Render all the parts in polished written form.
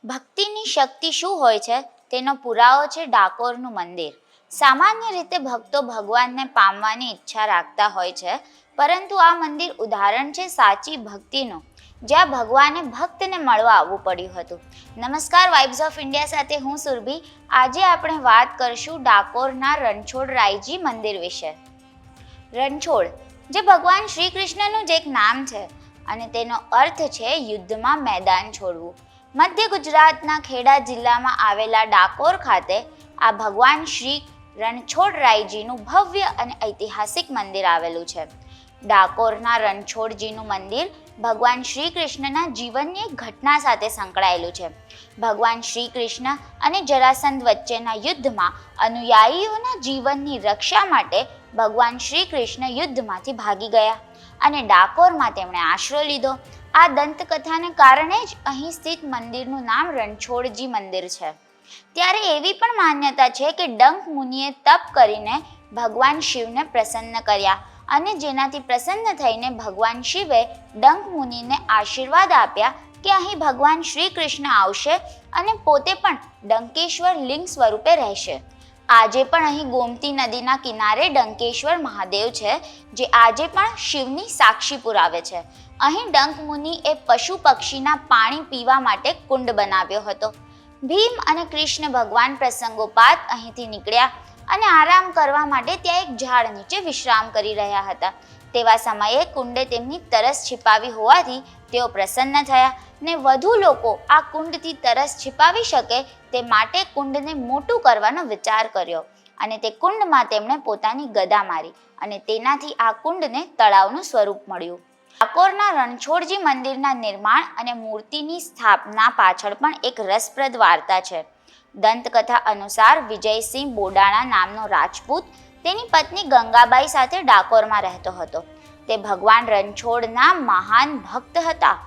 ભક્તિની શક્તિ શું હોય છે તેનો પુરાવો છે ડાકોરનું મંદિર. સામાન્ય રીતે ભક્તો ભગવાનને પામવાની ઈચ્છા રાખતા હોય છે, પરંતુ આ મંદિર ઉદાહરણ છે સાચી ભક્તિનું, જ્યાં ભગવાને ભક્તને મળવા આવવું પડ્યું હતું. નમસ્કાર, વાઇબ્સ ઓફ ઇન્ડિયા સાથે હું સુરભી. આજે આપણે વાત કરશું ડાકોરના રણછોડરાયજી મંદિર વિશે. રણછોડ જે ભગવાન શ્રી કૃષ્ણનું જ એક નામ છે અને તેનો અર્થ છે યુદ્ધમાં મેદાન છોડવું. મધ્ય ગુજરાતના ખેડા જિલ્લામાં આવેલા ડાકોર ખાતે આ ભગવાન શ્રી રણછોડરાયજીનું ભવ્ય અને ઐતિહાસિક મંદિર આવેલું છે. ડાકોરના રણછોડજીનું મંદિર ભગવાન શ્રી કૃષ્ણના જીવનની એક ઘટના સાથે સંકળાયેલું છે. ભગવાન શ્રી કૃષ્ણ અને જરાસંધ વચ્ચેના યુદ્ધમાં અનુયાયીઓના જીવનની રક્ષા માટે ભગવાન શ્રી કૃષ્ણ યુદ્ધમાંથી ભાગી ગયા અને ડાકોરમાં તેમણે આશરો લીધો. આ દંતકથાને કારણે જ અહીં સ્થિત મંદિરનું નામ રણછોડજી મંદિર છે. ત્યારે એવી પણ માન્યતા છે કે ડંક મુનિએ તપ કરીને ભગવાન શિવને પ્રસન્ન કર્યા અને જેનાથી પ્રસન્ન થઈને ભગવાન શિવે ડંક મુનિને આશીર્વાદ આપ્યા કે અહીં ભગવાન શ્રી કૃષ્ણ આવશે અને પોતે પણ ડંકેશ્વર લિંગ સ્વરૂપે રહેશે. આજે પણ અહીં ગોમતી નદીના કિનારે ડંકેશ્વર મહાદેવ છે, જે આજે પણ શિવની સાક્ષી પુરાવે છે. અહીં ડંક મુનિએ પશુ પક્ષીના પાણી પીવા માટે કુંડ બનાવ્યો હતો. ભીમ અને કૃષ્ણ ભગવાન પ્રસંગોપાત અહીંથી નીકળ્યા અને આરામ કરવા માટે ત્યાં એક ઝાડ નીચે વિશ્રામ કરી રહ્યા હતા. તેવા સમયે કુંડે તેમની તરસ छिपाવી હોવાથી તેઓ પ્રસન્ન થયા ને વધુ લોકો આ કુંડથી તરસ छिपाવી શકે તે માટે કુંડને મોટું કરવાનો વિચાર કર્યો અને તે કુંડમાં તેમણે પોતાની ગદા મારી અને તેનાથી આ કુંડને તળાવનું સ્વરૂપ મળ્યું. ડાકોરના રણછોડજી મંદિરના નિર્માણ અને મૂર્તિની સ્થાપના પાછળ પણ એક રસપ્રદ વાર્તા છે. દંતકથા અનુસાર વિજયસિંહ બોડાણા નામનો રાજપૂત તેની પત્ની ગંગાબાઈ સાથે ડાકોરમાં રહેતો હતો. તે ભગવાન રણછોડના મહાન ભક્ત હતા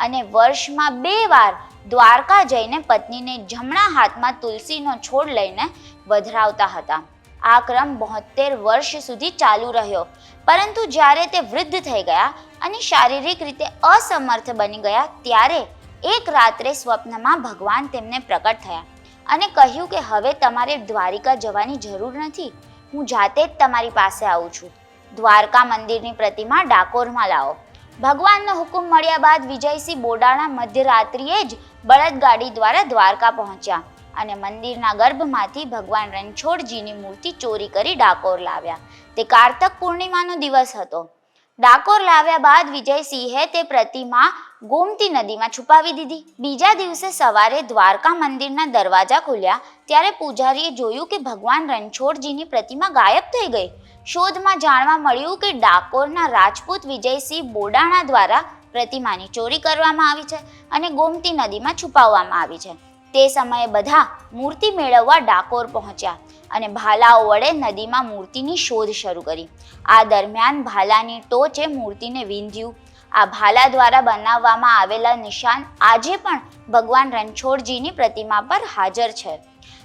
અને વર્ષમાં 2 વાર દ્વારકા જઈને પત્નીને જમણા હાથમાં તુલસીનો છોડ લઈને વધરાવતા હતા. આ ક્રમ 72 વર્ષ સુધી ચાલુ રહ્યો, પરંતુ જ્યારે તે વૃદ્ધ થઈ ગયા અને શારીરિક રીતે અસમર્થ બની ગયા ત્યારે એક રાત્રે સ્વપ્નમાં ભગવાન તેમને પ્રકટ થયા અને કહ્યું કે હવે તમારે દ્વારિકા જવાની જરૂર નથી, હું જાતે જ તમારી પાસે આવું છું. દ્વારકા મંદિરની પ્રતિમા ડાકોરમાં લાવો. ભગવાનનો હુકમ મળ્યા બાદ વિજયસિંહ બોડાણા મધ્યરાત્રિએ જ બળદગાડી દ્વારા દ્વારકા પહોંચ્યા અને મંદિરના ગર્ભમાંથી ભગવાન રણછોડજીની મૂર્તિ ચોરી કરી ડાકોર લાવ્યા. તે કારતક પૂર્ણિમાનો દિવસ હતો. ડાકોર લાવ્યા બાદ વિજયસિંહે તે પ્રતિમા ગોમતી નદીમાં છુપાવી દીધી. બીજા દિવસે સવારે દ્વારકા મંદિરના દરવાજા ખુલ્યા ત્યારે પૂજારીએ જોયું કે ભગવાન રણછોડજીની પ્રતિમા ગાયબ થઈ ગઈ. શોધમાં જાણવા મળ્યું કે ડાકોરના રાજપૂત વિજયસિંહ બોડાણા દ્વારા પ્રતિમાની ચોરી કરવામાં આવી છે અને ગોમતી નદીમાં છુપાવવામાં આવી છે. તે સમયે બધા મૂર્તિ મેળવવા ડાકોર પહોંચ્યા અને ભાલાઓ વડે નદીમાં મૂર્તિની શોધ શરૂ કરી. આ દરમિયાન ભાલાની ટોચે મૂર્તિને વીંધ્યું. આ ભાલા દ્વારા બનાવવામાં આવેલા નિશાન આજે પણ ભગવાન રણછોડજીની પ્રતિમા પર હાજર છે.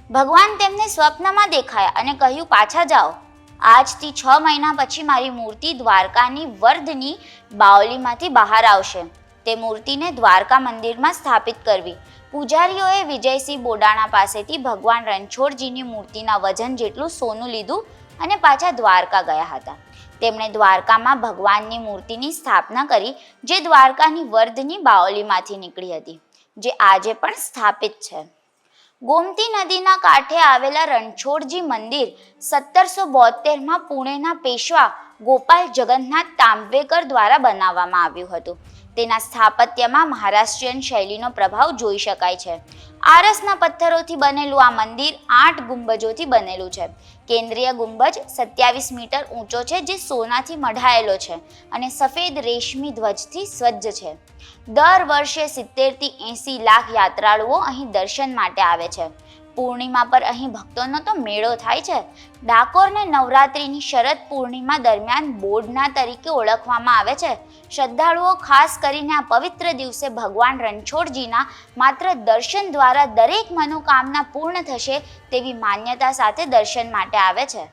ભગવાન તેમને સ્વપ્નમાં દેખાયા અને કહ્યું, પાછા જાઓ. આજથી 6 મહિના પછી મારી મૂર્તિ દ્વારકાની વર્ધની બાવલીમાંથી બહાર આવશે. તે મૂર્તિને દ્વારકા મંદિરમાં સ્થાપિત કરવી. પૂજારીઓએ વિજયસિંહ બોડાણા પાસેથી ભગવાન રણછોડજીની મૂર્તિના વજન જેટલું સોનું લીધું અને પાછા દ્વારકા ગયા હતા. તેમણે દ્વારકામાં ભગવાનની મૂર્તિની સ્થાપના કરી, જે દ્વારકાની વર્ધની બાવલીમાંથી નીકળી હતી, જે આજે પણ સ્થાપિત છે. ગોમતી નદીના કાંઠે આવેલા રણછોડજી મંદિર 1772માં પુણેના પેશવા ગોપાલ જગન્નાથ તાંબવેકર દ્વારા બનાવવામાં આવ્યું હતું. તેના સ્થાપત્યમાં મહારાષ્ટ્રીયન શૈલીનો પ્રભાવ જોઈ શકાય છે. આરસના પથ્થરોથી બનેલું આ મંદિર 8 ગુંબજોથી બનેલું છે. કેન્દ્રીય ગુંબજ 27 મીટર ઊંચો છે, જે સોનાથી મઢાયેલો છે અને સફેદ રેશમી ધ્વજથી સજ્જ છે. દર વર્ષે 70 થી 80 લાખ યાત્રાળુઓ અહીં દર્શન માટે આવે છે. પૂર્ણિમા પર અહીં ભક્તોનો તો મેળો થાય છે. ડાકોરને નવરાત્રિની શરદ પૂર્ણિમા દરમિયાન બોડના તરીકે ઓળખવામાં આવે છે. શ્રદ્ધાળુઓ ખાસ કરીને આ પવિત્ર દિવસે ભગવાન રણછોડજીના માત્ર દર્શન દ્વારા દરેક મનોકામના પૂર્ણ થશે તેવી માન્યતા સાથે દર્શન માટે આવે છે.